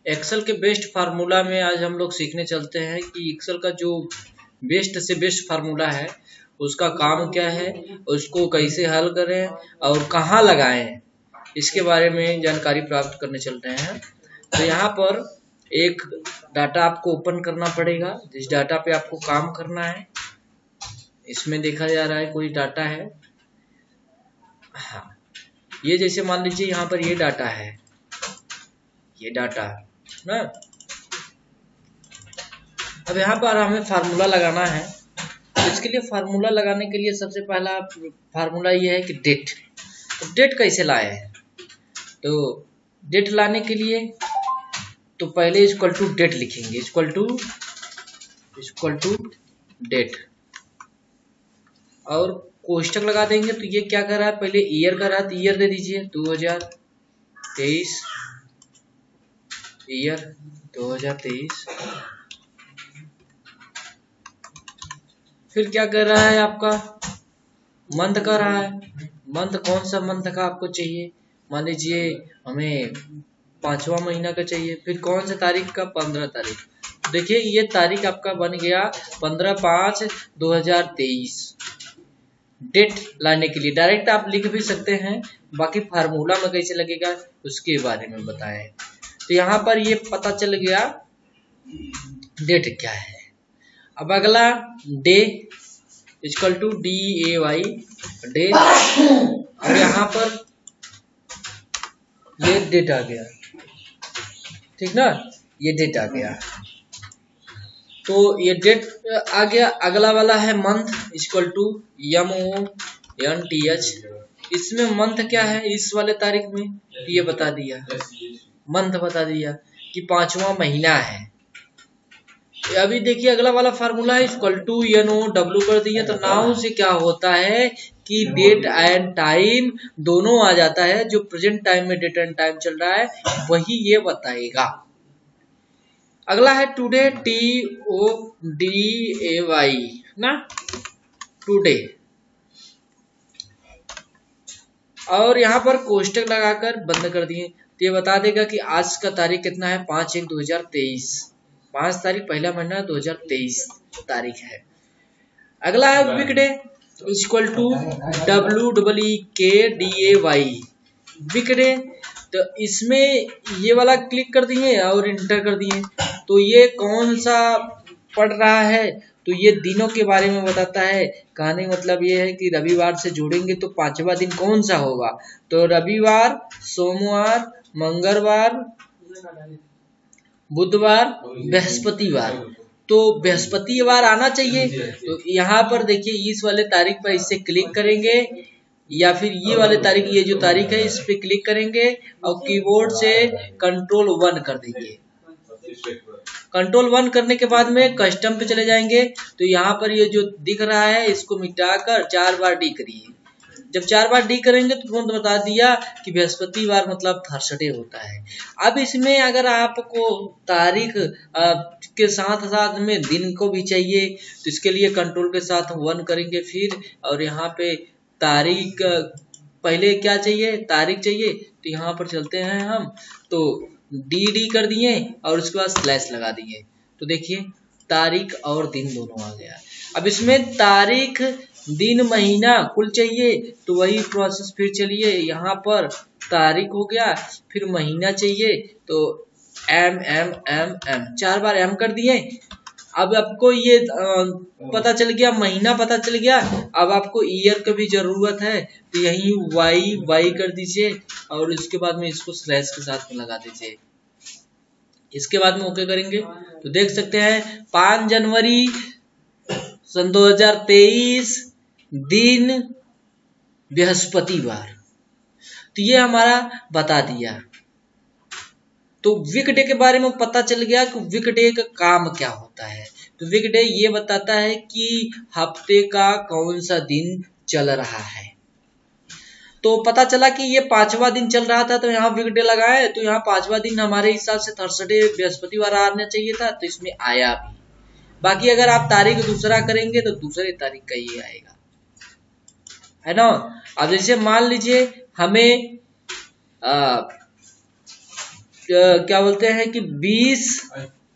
Excel के best formula में आज हम लोग सीखने चलते हैं कि एक्सेल का जो बेस्ट से बेस्ट फार्मूला है उसका काम क्या है, उसको कैसे हल करें और कहाँ लगाएं, इसके बारे में जानकारी प्राप्त करने चलते हैं। तो यहाँ पर एक डाटा आपको ओपन करना पड़ेगा, जिस डाटा पे आपको काम करना है। इसमें देखा जा रहा है कोई डाटा है, हाँ ये जैसे मान लीजिए यहाँ पर ये डाटा है, ये डाटा ना। अब यहाँ पर हमें फार्मूला लगाना है, तो इसके लिए फार्मूला लगाने के लिए सबसे पहला फार्मूला ये है कि डेट। तो डेट कैसे लाए हैं, तो डेट लाने के लिए तो पहले इक्वल टू डेट लिखेंगे, इक्वल टू डेट और कोष्टक लगा देंगे। तो ये क्या कर रहा है, पहले ईयर कर रहा है तो ईयर दे दीजिए 2023, ईयर 2023। फिर क्या कर रहा है, आपका मंथ कर रहा है। मंथ कौन सा मंथ का आपको चाहिए, मान लीजिए हमें 5वां महीना का चाहिए। फिर कौन सा तारीख का, 15 तारीख। देखिए ये तारीख आपका बन गया 15/5/2023। डेट लाने के लिए डायरेक्ट आप लिख भी सकते हैं, बाकी फार्मूला में कैसे लगेगा उसके बारे में बताएं। तो यहाँ पर ये पता चल गया डेट क्या है। अब अगला day equal to DAY, day. और यहाँ पर ये डेट आ गया, ठीक ना, ये डेट आ गया। तो ये डेट आ गया। अगला वाला है मंथ इक्वल टू MONTH। इसमें मंथ क्या है, इस वाले तारीख में ये बता दिया, मंथ बता दिया कि 5वां महीना है। अभी देखिए अगला वाला फार्मूला है इक्वल टू NOW कर दिए। तो नाउ से क्या होता है कि डेट एंड टाइम दोनों आ जाता है। जो प्रेजेंट टाइम में डेट एंड टाइम चल रहा है वही ये बताएगा। अगला है टुडे, TODAY ना, टुडे। और यहाँ पर कोष्टक लगाकर बंद कर दिए तो ये बता देगा कि आज का तारीख कितना है, 5/1/2023। 5 तारीख पहला महीना 2023 तारीख है। अगला है वीकडे इक्वल टू WEEKDAY, वीकडे। तो इसमें ये वाला क्लिक कर दिए और इंटर कर दिए। तो ये कौन सा पढ़ रहा है, तो ये दिनों के बारे में बताता है। कहने मतलब ये है कि रविवार से जोड़ेंगे तो 5वां दिन कौन सा होगा, तो रविवार, सोमवार, मंगलवार, बुधवार, बृहस्पतिवार। तो बृहस्पतिवार आना चाहिए। तो यहाँ पर देखिए इस वाले तारीख पर इससे क्लिक करेंगे या फिर ये वाले तारीख, ये जो तारीख है इस पे क्लिक करेंगे और कीबोर्ड से Ctrl 1 कर देंगे। Ctrl 1 करने के बाद में कस्टम पे चले जाएंगे। तो यहाँ पर ये जो दिख रहा है इसको मिटाकर 4 बार डी करिए। जब 4 बार डी करेंगे तो तुरंत बता दिया कि बृहस्पतिवार मतलब थर्सडे होता है। अब इसमें अगर आपको तारीख के साथ साथ में दिन को भी चाहिए तो इसके लिए कंट्रोल के साथ 1 करेंगे फिर, और यहाँ पे तारीख पहले क्या चाहिए, तारीख चाहिए। तो यहाँ पर चलते हैं हम, तो डी कर दिए और उसके बाद स्लैश लगा दिए। तो देखिए तारीख और दिन दोनों आ गया। अब इसमें तारीख, दिन, महीना कुल चाहिए तो वही प्रोसेस फिर चलिए। यहाँ पर तारीख हो गया, फिर महीना चाहिए तो M 4 बार M कर दिए। अब आपको ये पता चल गया, महीना पता चल गया। अब आपको ईयर की भी जरूरत है तो यही Y कर दीजिए और इसके बाद में इसको स्लैश के साथ में लगा दीजिए। इसके बाद में ओके करेंगे तो देख सकते हैं 5 जनवरी सन 2023, दिन बृहस्पतिवार। तो ये हमारा बता दिया। तो वीकडे के बारे में पता चल गया कि वीकडे का काम क्या होता है। तो वीकडे ये बताता है कि हफ्ते का कौन सा दिन चल रहा है। तो पता चला कि ये 5वां दिन चल रहा था तो यहाँ वीकडे लगाए तो यहाँ 5वां दिन हमारे हिसाब से थर्सडे, बृहस्पतिवार आना चाहिए था, तो इसमें आया भी। बाकी अगर आप तारीख दूसरा करेंगे तो दूसरे तारीख का ये आएगा, है ना। अब जैसे मान लीजिए हमें क्या बोलते हैं कि 20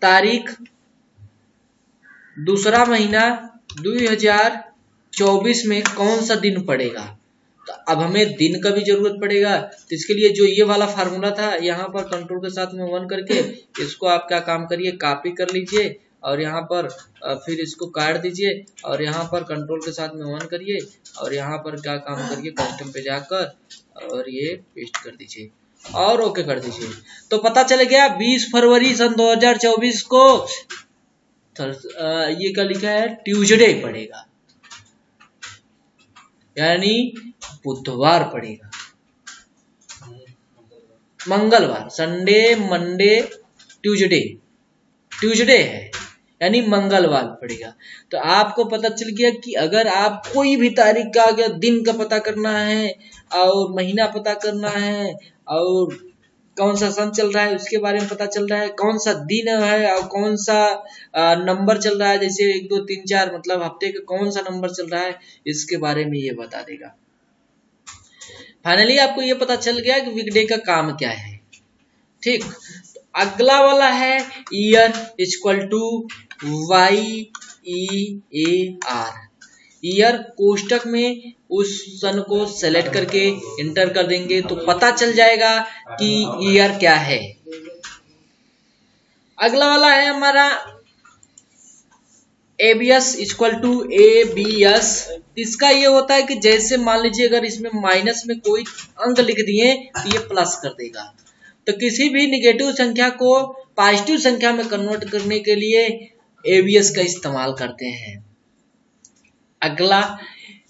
तारीख दूसरा महीना 2024 में कौन सा दिन पड़ेगा। तो अब हमें दिन का भी जरूरत पड़ेगा, तो इसके लिए जो ये वाला फार्मूला था यहाँ पर कंट्रोल के साथ में 1 करके इसको आप क्या काम करिए, कॉपी कर लीजिए और यहाँ पर फिर इसको काट दीजिए और यहाँ पर कंट्रोल के साथ में 1 करिए और यहाँ पर क्या काम करिए, कस्टम पे जाकर और ये पेस्ट कर दीजिए और ओके कर दीजिए। तो पता चल गया 20 फरवरी सन 2024 को ये क्या लिखा है, ट्यूसडे पड़ेगा, यानी बुधवार पड़ेगा, मंगलवार, संडे मंडे ट्यूसडे है यानी मंगलवार पड़ेगा। तो आपको पता चल गया कि अगर आप कोई भी तारीख का अगर दिन का पता करना है और महीना पता करना है और कौन सा सन चल रहा है उसके बारे में पता चल रहा है, कौन सा दिन है और कौन सा नंबर चल रहा है, जैसे 1 2 3 4 मतलब हफ्ते का कौन सा नंबर चल रहा है, इसके बारे में ये बता देगा। फाइनली आपको ये पता चल गया कि वीकडे का काम क्या है। ठीक, तो अगला वाला है year equal to YEAR। Year कोष्टक में उस सन को सेलेक्ट करके इंटर कर देंगे तो पता चल जाएगा कि ईयर क्या है। अगला वाला है हमारा ABS इक्वल टू ABS। इसका ये होता है कि जैसे मान लीजिए अगर इसमें माइनस में कोई अंक लिख दिए तो ये प्लस कर देगा। तो किसी भी निगेटिव संख्या को पॉजिटिव संख्या में कन्वर्ट करने के लिए ABS का इस्तेमाल करते हैं। अगला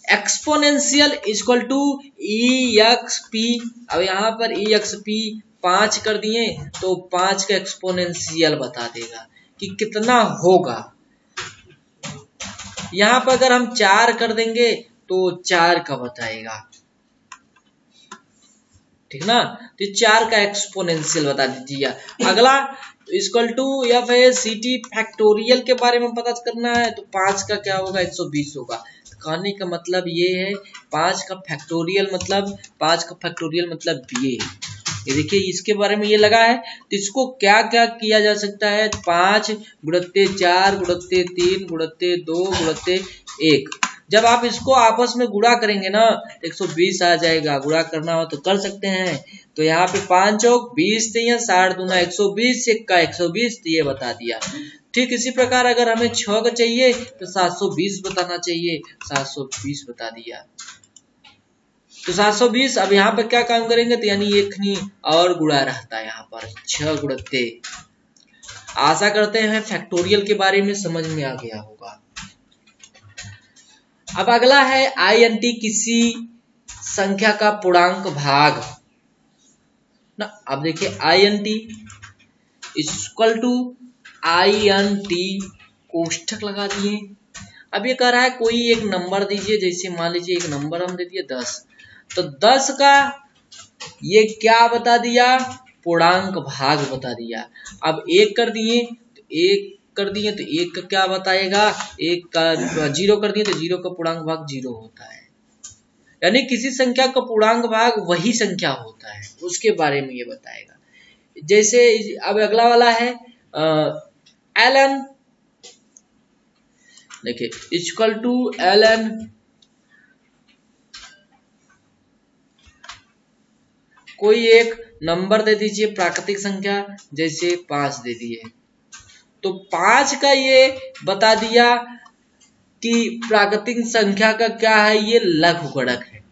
एक्सपोनेंशियल इक्वल टू EXP। अब यहाँ पर EXP 5 कर दिए तो 5 का एक्सपोनेंशियल बता देगा कि कितना होगा। यहाँ पर अगर हम 4 कर देंगे तो 4 का बताएगा, ठीक ना। तो 4 का एक्सपोनेंशियल बता दीजिए। अगला इक्वल टू FACT फैक्टोरियल के बारे में पता करना है तो 5 का क्या होगा, 120 होगा। तो कहने का मतलब ये है 5 का फैक्टोरियल मतलब ये देखिए इसके बारे में ये लगा है। तो इसको क्या क्या किया जा सकता है, 5 गुणित्ते 4 गुणित्ते 3 गुणित्ते 2 गुणित्ते 1। जब आप इसको आपस में गुणा करेंगे ना तो 120 आ जाएगा। गुणा करना हो तो कर सकते हैं। तो यहाँ पे 5 चौक 20 दिया, 60 दूना 120, 1 का 120 ये बता दिया। ठीक इसी प्रकार अगर हमें 6 का चाहिए तो 720 बताना चाहिए, 720 बता दिया। तो 720 अब यहाँ पर क्या काम करेंगे तो यानी एक नहीं और गुणा रहता है यहाँ पर 6 गुणित्ते। आशा करते हैं फैक्टोरियल के बारे में समझ में आ गया होगा। अब अगला है INT, किसी संख्या का पूर्णांक भाग ना। अब देखिए INT इक्वल टू INT कोष्ठक लगा दिए। अब ये कह रहा है कोई एक नंबर दीजिए, जैसे मान लीजिए एक नंबर हम दे दिए 10। तो 10 का ये क्या बता दिया, पूर्णांक भाग बता दिया। अब 1 कर दिए तो 1 का क्या बताएगा, 1 का 0 कर दिए तो 0 का पूर्णांक भाग 0 होता है। यानी किसी संख्या का पूर्णांक भाग वही संख्या होता है, उसके बारे में ये बताएगा। जैसे अब अगला वाला है ln, देखिए इक्वल टू ln कोई एक नंबर दे दीजिए प्राकृतिक संख्या, जैसे 5 दे दिए। तो 5 का ये बता दिया कि प्राकृतिक संख्या का क्या है, ये लघुगणक है।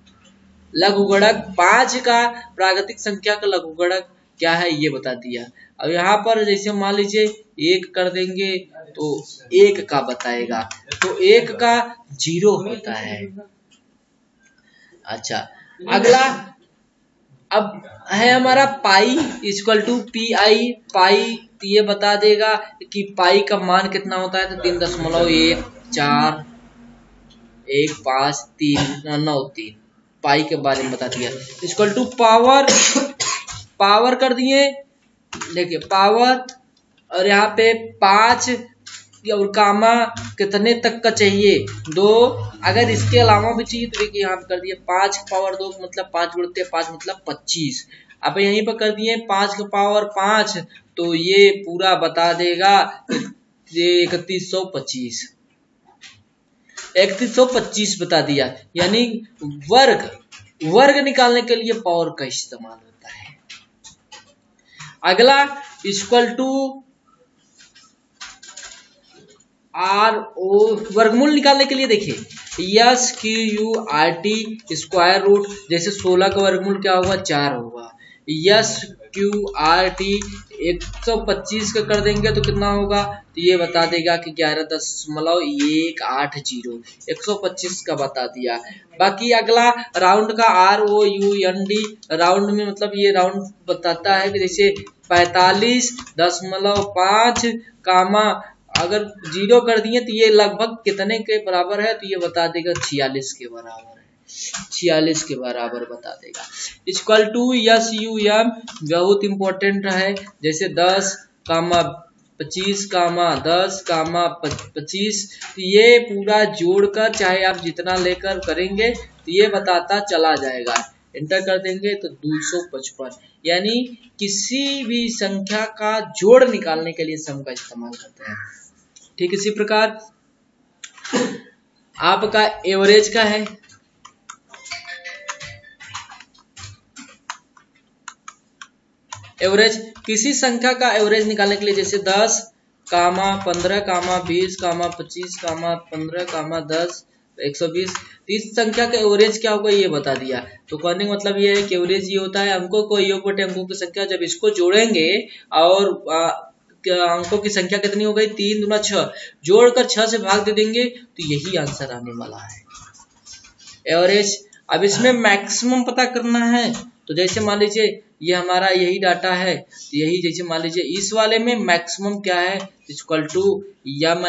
लघुगणक 5 का प्राकृतिक संख्या का लघुगणक क्या है ये बता दिया। अब यहाँ पर जैसे मान लीजिए 1 कर देंगे तो 1 का बताएगा, तो 1 का 0 होता है। अच्छा अगला अब है हमारा पाई इक्वल टू PI। पाई ये बता देगा कि पाई का मान कितना होता है, तो 3.141593 पाई के बारे में बता दिया। इक्वल टू पावर कर दिए, देखिए पावर और यहाँ पे 5 और कामा कितने तक का चाहिए, 2। अगर इसके अलावा भी चाहिए तो देखिए यहाँ पे कर दिया 5 पावर 2 मतलब 5 गुणित्ते 5 मतलब 25। अब यहीं पर कर दिए 5 का पावर 5, तो ये पूरा बता देगा ये 3125 बता दिया। यानी वर्ग निकालने के लिए पावर का इस्तेमाल होता है। अगला इक्वल टू आर ओ, वर्गमूल निकालने के लिए देखिए S Q U R T square root, जैसे 16 का वर्गमूल क्या होगा 4 होगा। यस क्यू आर टी 125 का कर देंगे तो कितना होगा, तो ये बता देगा कि 11.180, 125 का बता दिया। बाकी अगला राउंड का R O U N D, round में मतलब ये राउंड बताता है कि जैसे 45.5 कामा अगर 0 कर दिए तो ये लगभग कितने के बराबर है, तो ये बता देगा 46 के बराबर है, 46 के बराबर बता देगा। Equal to S U M बहुत इंपॉर्टेंट है, जैसे 10 कामा 25 कामा 10 कामा 25, तो ये पूरा जोड़कर चाहे आप जितना लेकर करेंगे तो ये बताता चला जाएगा। एंटर कर देंगे तो 255, यानी किसी भी संख्या का जोड़ निकालने के लिए सम का इस्तेमाल करते हैं। ठीक इसी प्रकार आपका एवरेज का है, एवरेज किसी संख्या का एवरेज निकालने के लिए जैसे 10 कामा 15 कामा 20 कामा 25 कामा 15 कामा 10 120, इस संख्या का एवरेज क्या होगा ये बता दिया। तो कहने का मतलब ये है कि एवरेज ये होता है अंकों को योग बटे अंकों की संख्या, जब इसको जोड़ेंगे और अंकों की संख्या कितनी हो गई 3 दूना 6, जोड़कर 6 से भाग दे देंगे तो यही आंसर आने वाला है एवरेज। अब इसमें मैक्सिमम पता करना है, तो जैसे मान लीजिए ये हमारा यही डाटा है, तो यही जैसे मान लीजिए इस वाले में मैक्सिमम क्या है, equal to M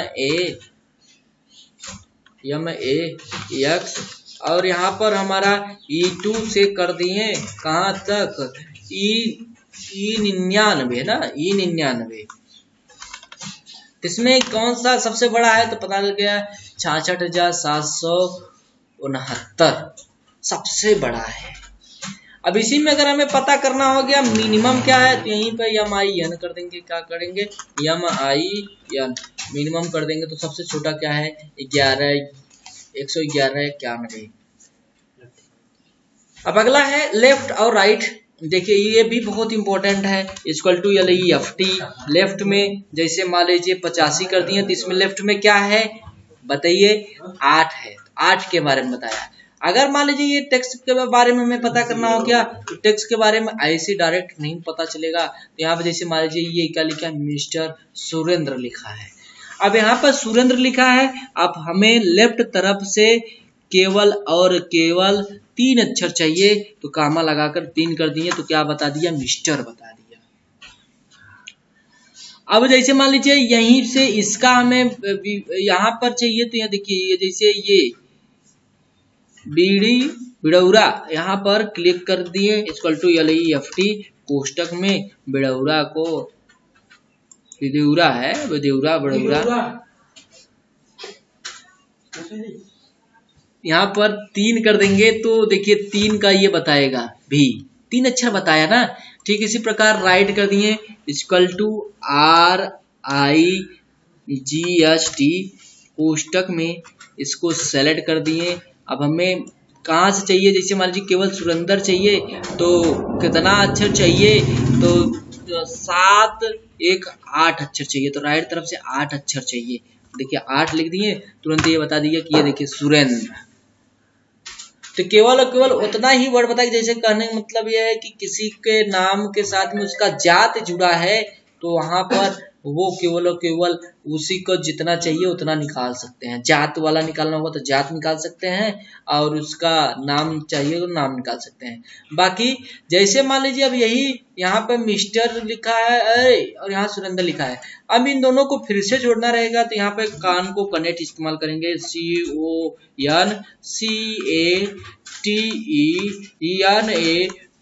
A X, और यहाँ पर हमारा E2 से कर दिए कहाँ तक E99 ना, E99। इसमें कौन सा सबसे बड़ा है, तो पता लग गया 66,769 सबसे बड़ा है। अब इसी में अगर हमें पता करना हो गया मिनिमम क्या है, तो यहीं पे यम आई एन कर देंगे, क्या करेंगे यम आई एन मिनिमम कर देंगे, तो सबसे छोटा क्या है 11191। अब अगला है लेफ्ट और राइट, देखिए ये भी बहुत इंपॉर्टेंट है। इक्वल टू LEFT, लेफ्ट में जैसे मान लीजिए 85 कर दिए, तो इसमें लेफ्ट में क्या है बताइए 8 है, 8 के बारे में बताया। अगर मान लीजिए ये टेक्स्ट के बारे में हमें पता करना हो क्या, तो टेक्स्ट के बारे में ऐसे डायरेक्ट नहीं पता चलेगा। तो यहाँ पे जैसे मान लीजिए ये क्या लिखा है मिस्टर सुरेंद्र लिखा है। अब यहाँ पर सुरेंद्र लिखा है, अब हमें लेफ्ट तरफ से केवल और केवल 3 अक्षर चाहिए, तो कामा लगाकर 3 कर दिए, तो क्या बता दिया मिस्टर बता दिया। अब जैसे मान लीजिए यहीं से इसका हमें यहाँ पर चाहिए, तो यहाँ देखिए जैसे ये बिड़ौरा यहाँ पर क्लिक कर दिए, इक्वल टू LEFT कोष्टक में बिड़ौरा को बिदेउरा है, बिदेउरा बिड़ौरा यहाँ पर 3 कर देंगे, तो देखिए 3 का ये बताएगा भी 3 अक्षर बताया ना। ठीक इसी प्रकार राइट कर दिए, इक्वल टू RIGHT कोष्टक में इसको सेलेक्ट कर दिए। अब हमें कहाँ से चाहिए, जैसे मान लीजिए केवल सुरेंद्र चाहिए, तो कितना अक्षर चाहिए, तो 7 1 8 अक्षर चाहिए, तो राइट तरफ से 8 अक्षर चाहिए। देखिए 8 लिख दिए, तुरंत ये बता दिया कि ये देखिए सुरेंद्र। तो केवल और केवल उतना ही वर्ड बताया, जैसे कहने का मतलब यह है कि किसी के नाम के साथ में उसका जात जुड़ा है, तो वहां पर वो केवल और केवल उसी को जितना चाहिए उतना निकाल सकते हैं। जात वाला निकालना होगा तो जात निकाल सकते हैं, और उसका नाम चाहिए तो नाम निकाल सकते हैं। बाकी जैसे मान लीजिए अब यही यहाँ पे मिस्टर लिखा है और यहाँ सुरेंद्र लिखा है, अब इन दोनों को फिर से जोड़ना रहेगा, तो यहाँ पे कान को कनेक्ट इस्तेमाल करेंगे,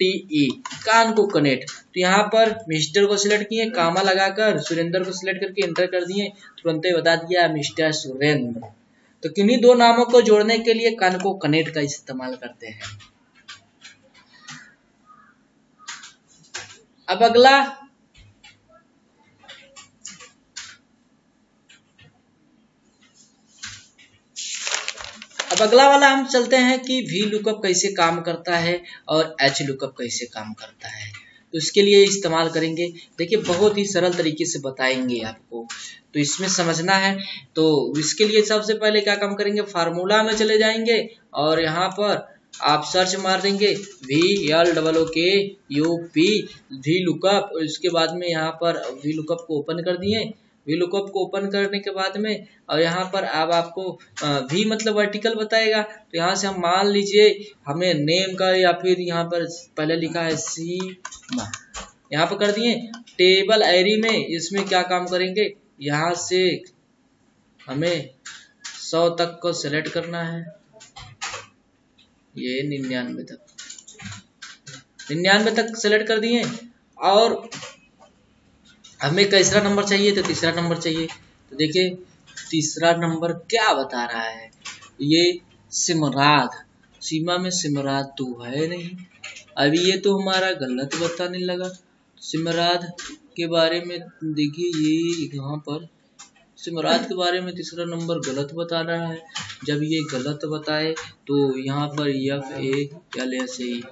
CONCATENATE कान को कनेक्ट। तो यहाँ पर मिस्टर को सिलेक्ट किए, कामा लगाकर सुरेंद्र को सिलेक्ट करके एंटर कर दिए, तुरंत ही बता दिया मिस्टर सुरेंद्र। तो किन्हीं दो नामों को जोड़ने के लिए कान को कनेक्ट का इस्तेमाल करते हैं। अब अगला वाला हम चलते हैं कि वी लुकअप कैसे काम करता है और एच लुकअप कैसे काम करता है। तो इसके लिए इस्तेमाल करेंगे, देखिए बहुत ही सरल तरीके से बताएंगे आपको, तो इसमें समझना है। तो इसके लिए सबसे पहले क्या काम करेंगे, फार्मूला में चले जाएंगे और यहाँ पर आप सर्च मार देंगे VLOOKUP वी लुकअप। इसके बाद में यहाँ पर वी लुकअप को ओपन कर दिए। वी लुकअप को ओपन करने के बाद में और यहाँ पर अब आपको वी मतलब वर्टिकल बताएगा। तो यहाँ से हम मान लीजिए हमें नेम का या फिर यहाँ पर पहले लिखा है सीमा, यहाँ पर कर दिए। टेबल एरी में इसमें क्या काम करेंगे, यहाँ से हमें 100 तक को सेलेक्ट करना है, ये 99 तक सेलेक्ट कर दिए। और हमें कैसा नंबर चाहिए, तो तीसरा नंबर चाहिए। तो देखिए तीसरा नंबर क्या बता रहा है, ये सिमराद, सीमा में सिमराद तो है नहीं। अभी ये तो हमारा गलत बताने लगा। सिमराद के बारे में देखिए, ये यहाँ पर सिमराद के बारे में तीसरा नंबर गलत बता रहा है। जब ये गलत बताए तो यहाँ पर FALSAE,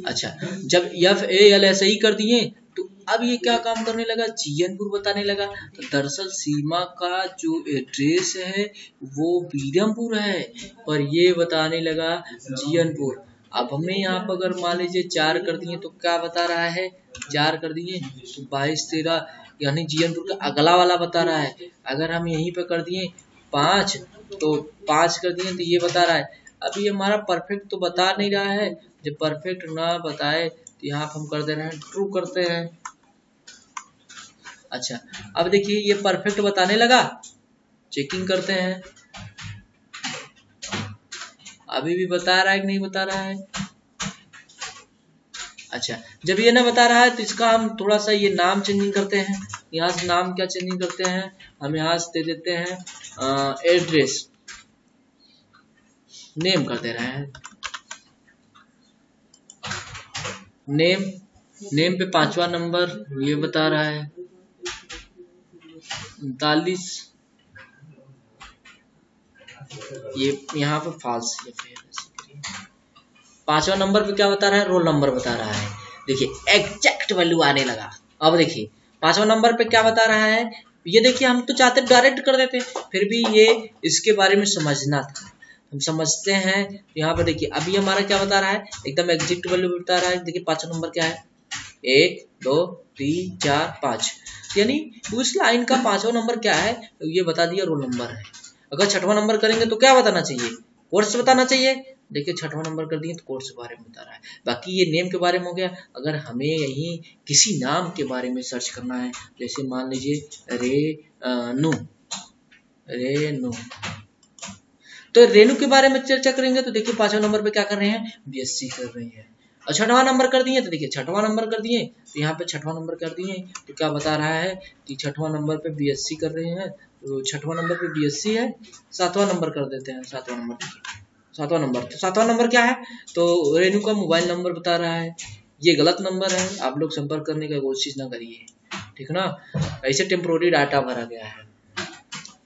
अच्छा जब FALSAE कर दिए तो अब ये क्या काम करने लगा, जीयनपुर बताने लगा। तो दरअसल सीमा का जो एड्रेस है वो बीरमपुर है, पर ये बताने लगा जीयनपुर। अब हमें यहाँ पर अगर मान लीजिए 4 कर दिए तो क्या बता रहा है, 4 कर दिए तो 22 13, यानी जीयनपुर का अगला वाला बता रहा है। अगर हम यहीं पे कर दिए 5 तो 5 कर दिए तो ये बता रहा है। अब ये हमारा परफेक्ट तो बता नहीं रहा है, जब परफेक्ट ना बताए तो यहाँ पर हम कर दे रहे हैं ट्रू करते हैं। अच्छा अब देखिए ये परफेक्ट बताने लगा, चेकिंग करते हैं अभी भी बता रहा है कि नहीं बता रहा है। अच्छा जब ये ना बता रहा है तो इसका हम थोड़ा सा ये नाम चेंजिंग करते हैं। यहाँ से नाम क्या चेंजिंग करते हैं, हम यहाँ से दे देते हैं एड्रेस, नेम कर दे रहे हैं। नेम पे 5वां नंबर ये बता रहा है 39, ये यहाँ पे फॉल्स। 5वां नंबर पे क्या बता रहा है, रोल नंबर बता रहा है। देखिए एग्जैक्ट वैल्यू आने लगा। अब देखिए 5वां नंबर पे क्या बता रहा है, ये देखिए हम तो चाहते डायरेक्ट कर देते, फिर भी ये इसके बारे में समझना था, हम समझते हैं। यहाँ पर देखिए अभी हमारा क्या बता रहा है, एकदम एग्जैक्ट वैल्यू बता रहा है। देखिए 5वां नंबर क्या है, 1 2 3 4 5, यानी उस लाइन का 5वां नंबर क्या है ये बता दिया, रोल नंबर है। अगर 6वां नंबर करेंगे तो क्या बताना चाहिए, कोर्स बताना चाहिए। देखिए 6वां नंबर कर दिए तो कोर्स के बारे में बता रहा है। बाकी ये नेम के बारे में हो गया। अगर हमें यही किसी नाम के बारे में सर्च करना है, जैसे मान लीजिए रेनू, तो रेनू के बारे में चर्चा करेंगे। तो देखिए 5वां नंबर पे क्या कर रहे हैं, BSc कर रहे हैं। और 6वां नंबर कर दिए तो देखिए 6वां नंबर कर दिए तो यहाँ पे 6वां नंबर कर दिए तो क्या बता रहा है कि 6वां नंबर पे BSc कर रहे हैं। तो 6वां नंबर पे BSc है। 7वां नंबर कर देते हैं, 7वां नंबर, 7वां नंबर, तो 7वां नंबर क्या है, तो रेनू का मोबाइल नंबर बता रहा है। ये गलत नंबर है, आप लोग संपर्क करने का कोशिश ना करिए, ठीक ना। ऐसे टेम्पोररी डाटा भरा गया है।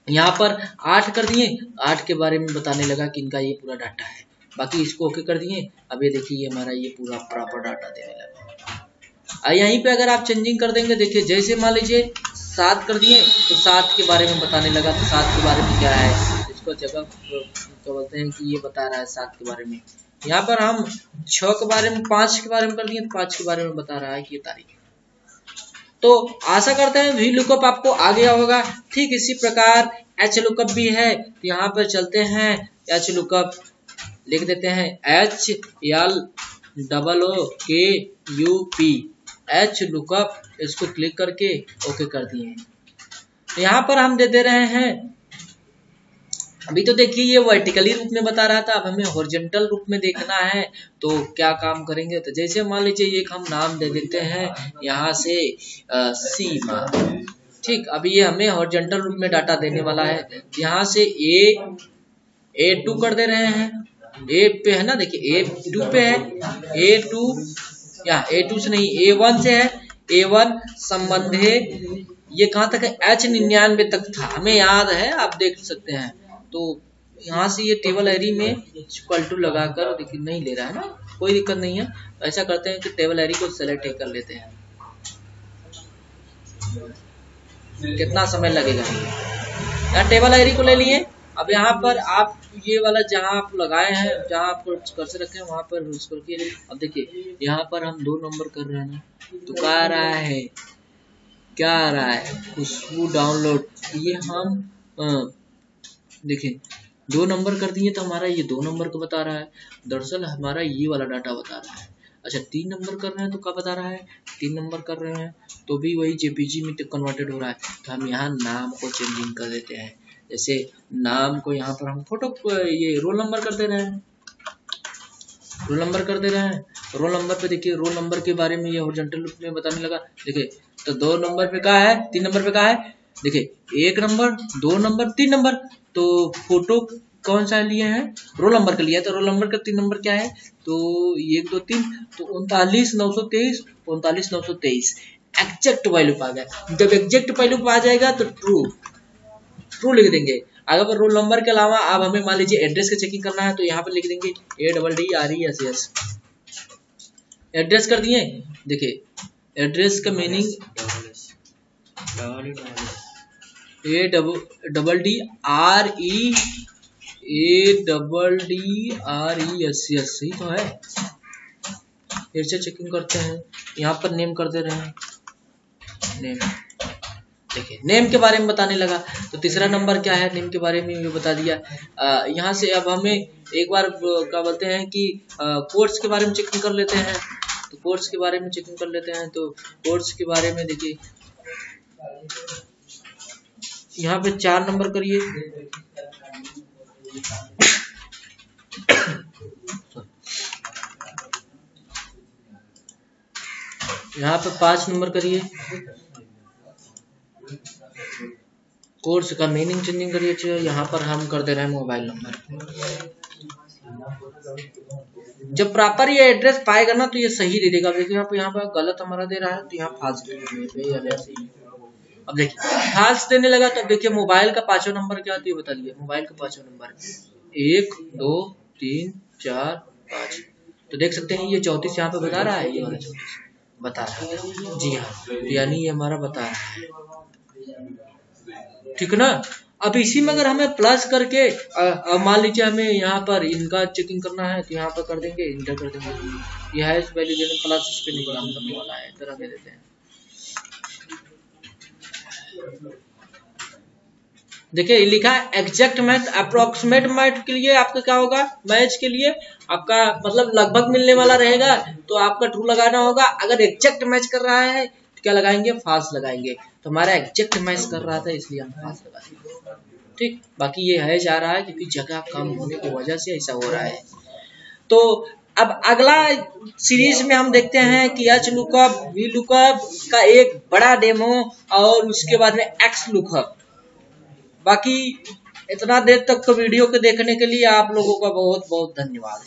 यहाँ पर 8 कर दिए, 8 के बारे में बताने लगा कि इनका ये पूरा डाटा है। बाकी इसको ओके कर दिए। अब ये देखिए ये हमारा ये पूरा प्रॉपर डाटा देने लगा। यहीं पे अगर आप चेंजिंग कर देंगे, देखिए जैसे मान लीजिए 7 कर दिए तो 7 के बारे में बताने लगा। तो 7 के बारे में क्या है, इसको जगह क्या बोलते हैं कि ये बता रहा है 7 के बारे में। यहाँ पर हम 6 के बारे में, 5 के बारे में कर दिए तो 5 के बारे में बता रहा है कि ये तारीख है। तो आशा करते हैं वी लुकअप आपको आ गया होगा। ठीक इसी प्रकार एच लुकअप भी है। तो यहाँ पर चलते हैं, एच लुकअप लिख देते हैं HLOOKUP, एच लुकअप, इसको क्लिक करके ओके कर दिए। तो यहाँ पर हम दे रहे हैं, अभी तो देखिए ये वर्टिकली रूप में बता रहा था, अब हमें हॉरिजॉन्टल रूप में देखना है। तो क्या काम करेंगे, तो जैसे मान लीजिए एक हम नाम दे देते हैं यहाँ से सीमा। ठीक, अभी ये हमें हॉरिजॉन्टल रूप में डाटा देने वाला है। यहाँ से A2 कर दे रहे हैं, ए पे है ना, देखिए A2 पे है, A2 या A2 से नहीं A1 से है, A1 संबंधे ये कहाँ तक है, H99 तक था, हमें याद है, आप देख सकते हैं। तो यहाँ से ये टेबल एरी में इक्वल टू लगाकर, देखिए नहीं ले रहा है ना, कोई दिक्कत नहीं है। तो ऐसा करते हैं कि टेबल एरी को सेलेक्ट कर लेते हैं, कितना समय लगेगा। यहाँ टेबल एरी को ले लिए। अब यहाँ पर आप ये वाला जहाँ आप लगाए हैं, जहाँ आप कर्सर रखे हैं वहां पर यूज करके, अब देखिए यहाँ पर हम 2 नंबर कर रहे हैं ना, तो क्या आ रहा है, क्या आ रहा है, खुशबू डाउनलोड, ये हम देखिए 2 नंबर कर दिए तो हमारा ये 2 नंबर का बता रहा है, दरअसल हमारा ये वाला डाटा बता रहा है। अच्छा 3 नंबर कर रहे हैं तो क्या बता रहा है, 3 नंबर कर रहे हैं तो भी वही जेपीजी में कन्वर्टेड हो रहा है। तो हम यहाँ नाम को चेंजिंग कर देते हैं, जैसे नाम को यहाँ पर हम फोटो ये रोल नंबर कर दे रहे हैं, रोल नंबर कर दे रहे हैं। रोल नंबर पे देखिए, रोल नंबर के बारे में ये हॉरिजॉन्टल लूप में बताने लगा। देखिए तो 2 नंबर पे क्या है, 3 नंबर पे क्या है, देखिए 1 नंबर 2 नंबर 3 नंबर, तो फोटो कौन सा लिए हैं, रोल नंबर का लिया है, तो रोल नंबर का 3 नंबर क्या है, तो 1 2 3, तो 39,923 39,923 एग्जैक्ट वैल्यू पा गया। जब एग्जैक्ट वैल्यू पा जाएगा तो ट्रू लिख देंगे। अगर रोल नंबर के अलावा अब हमें मान लीजिए एड्रेस का चेकिंग करना है, तो यहाँ पर लिख देंगे ADDRESS, एड्रेस कर दिए। देखिए एड्रेस का मीनिंग ADDRESS ही तो है। फिर से चेकिंग करते हैं, यहाँ पर नेम कर दे रहे हैं, नेम, देखिए नेम के बारे में बताने लगा। तो तीसरा नंबर क्या है, नेम के बारे में भी बता दिया। यहाँ से अब हमें एक बार क्या बोलते हैं कि कोर्स के बारे में चेकिंग कर लेते हैं। तो कोर्स के बारे में चेकिंग कर लेते हैं, तो कोर्स के बारे में देखिए यहाँ पे 4 नंबर करिए, यहाँ पे 5 नंबर करिए, कोर्स का मीनिंग चेंजिंग करिए। यहाँ पर हम कर दे रहे हैं मोबाइल नंबर। जब प्रॉपर ये एड्रेस पाएगा ना तो ये सही दे देगा। देखिए यहाँ पर गलत हमारा दे रहा है, तो यहाँ फाल्स दे देगा। अब देखिए फाल्स देने लगा, तो देखिए मोबाइल का 5वां नंबर क्या होती है बता दिए। मोबाइल का 5वां नंबर 1 2 3 4 5, तो देख सकते हैं ये 34 यहाँ पे बता रहा है, ये वाला 34 बता रहा है। जी हाँ, यानी ये हमारा बता रहा है, ठीक ना। अब इसी में अगर हमें प्लस करके मान लीजिए हमें यहाँ पर इनका चेकिंग करना है, तो यहाँ पर कर देंगे, इंटर कर देंगे। ये हाईएस्ट वैल्यू देने प्लस इस पे निकाल करने वाला है, तरह दे देते हैं। देखिए लिखा है एग्जैक्ट मैच, अप्रोक्सीमेट मैच के लिए आपका क्या होगा, मैच के लिए आपका मतलब लगभग मिलने वाला रहेगा, तो आपका ट्रू लगाना होगा। अगर एग्जैक्ट मैच कर रहा है तो क्या लगाएंगे, फाल्स लगाएंगे। तो हमारा एग्जैक्ट मैच कर रहा था इसलिए हम फाल्स लगाएंगे, ठीक। बाकी ये है जा रहा है क्योंकि जगह कम होने की वजह से ऐसा हो रहा है। तो अब अगला सीरीज में हम देखते हैं कि एच लुकअप, वी लुकअप का एक बड़ा डेमो, और उसके बाद में एक्स लुकअप। बाकी इतना देर तक वीडियो को देखने के लिए आप लोगों का बहुत बहुत धन्यवाद।